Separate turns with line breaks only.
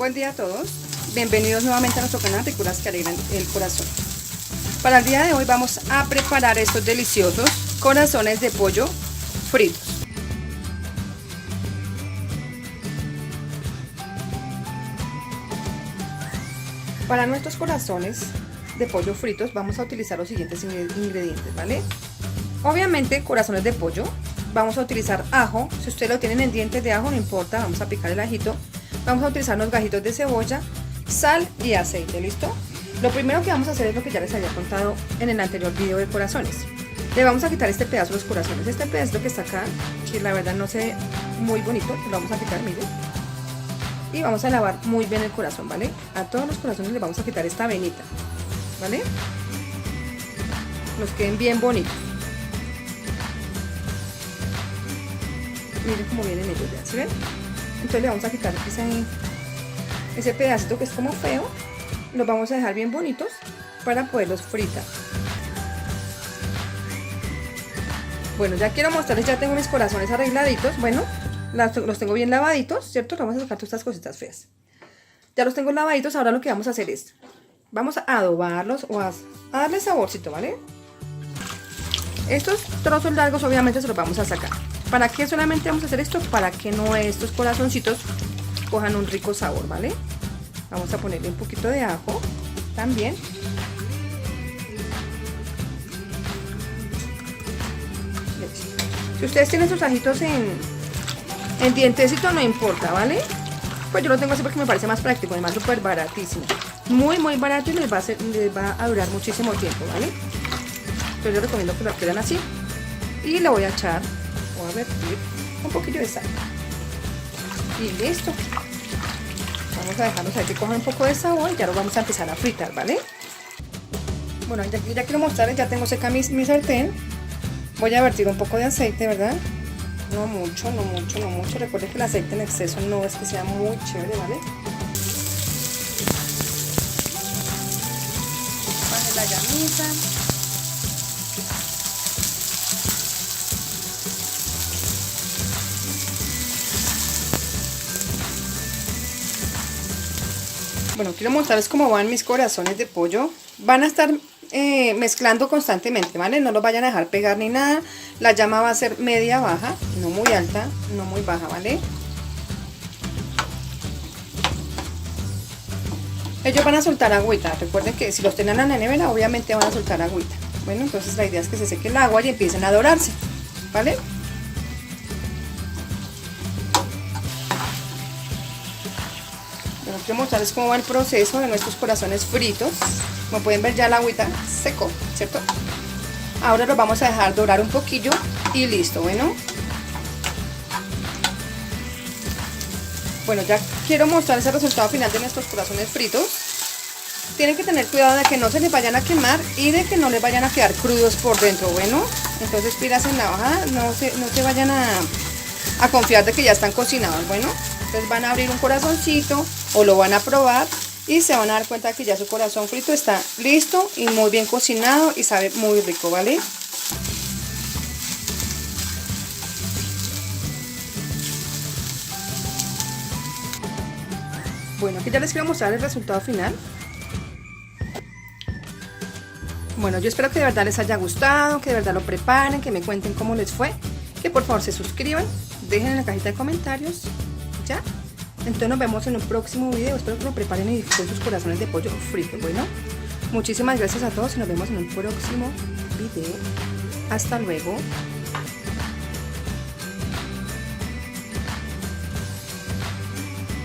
Buen día a todos, bienvenidos nuevamente a nuestro canal Ricuras que alegran el corazón. Para el día de hoy vamos a preparar estos deliciosos corazones de pollo fritos. Para nuestros corazones de pollo fritos vamos a utilizar los siguientes ingredientes, ¿vale? Obviamente corazones de pollo, vamos a utilizar ajo, si ustedes lo tienen en dientes de ajo no importa, vamos a picar el ajito. Vamos a utilizar unos gajitos de cebolla, sal y aceite, ¿listo? Lo primero que vamos a hacer es lo que ya les había contado en el anterior video de corazones. Le vamos a quitar este pedazo de los corazones, este pedazo que está acá, que la verdad no se ve muy bonito, lo vamos a quitar, miren. Y vamos a lavar muy bien el corazón, ¿vale? A todos los corazones les vamos a quitar esta venita, ¿vale? Nos queden bien bonitos. Miren cómo vienen ellos ya, ¿sí ven? Entonces le vamos a quitar ese pedacito que es como feo, los vamos a dejar bien bonitos para poderlos fritar. Bueno, ya quiero mostrarles, ya tengo mis corazones arregladitos, bueno, los tengo bien lavaditos, ¿cierto? Vamos a sacar todas estas cositas feas. Ya los tengo lavaditos, ahora lo que vamos a hacer es, vamos a adobarlos o a darle saborcito, ¿vale? Estos trozos largos obviamente se los vamos a sacar. ¿Para qué solamente vamos a hacer esto? Para que estos corazoncitos cojan un rico sabor, ¿vale? Vamos a ponerle un poquito de ajo también. Si ustedes tienen sus ajitos en dientecito no importa, ¿vale? Pues yo lo tengo así porque me parece más práctico, además súper baratísimo. Muy barato y les va a durar muchísimo tiempo, ¿vale? Entonces yo recomiendo que lo quieran así. Y le voy a echar, voy a vertir un poquillo de sal. Y listo. Vamos a dejarlos ahí que cojan un poco de sabor y ya lo vamos a empezar a fritar, ¿vale? Bueno, ya quiero mostrarles, ya tengo seca mi sartén. Voy a vertir un poco de aceite, ¿verdad? No mucho. Recuerden que el aceite en exceso no es que sea muy chévere, ¿vale? Baje la llamita. Bueno, quiero mostrarles cómo van mis corazones de pollo. Van a estar mezclando constantemente, ¿vale? No los vayan a dejar pegar ni nada. La llama va a ser media baja, no muy alta, no muy baja, ¿vale? Ellos van a soltar agüita. Recuerden que si los tienen en la nevera, obviamente van a soltar agüita. Bueno, entonces la idea es que se seque el agua y empiecen a dorarse, ¿vale? Quiero mostrarles cómo va el proceso de nuestros corazones fritos. Como pueden ver, ya el agüita secó, ¿cierto? Ahora los vamos a dejar dorar un poquillo y listo, bueno. Bueno, ya quiero mostrarles el resultado final de nuestros corazones fritos. Tienen que tener cuidado de que no se les vayan a quemar y de que no les vayan a quedar crudos por dentro, bueno. Entonces pilas en la hoja, no se vayan a confiar de que ya están cocinados, bueno. Entonces van a abrir un corazoncito o lo van a probar y se van a dar cuenta que ya su corazón frito está listo y muy bien cocinado y sabe muy rico, ¿vale? Bueno, aquí ya les quiero mostrar el resultado final. Bueno, yo espero que de verdad les haya gustado, que de verdad lo preparen, que me cuenten cómo les fue, que por favor se suscriban, dejen en la cajita de comentarios. ¿Ya? Entonces nos vemos en un próximo video. Espero que lo preparen y disfruten sus corazones de pollo frito. Bueno, muchísimas gracias a todos y nos vemos en un próximo video. Hasta luego.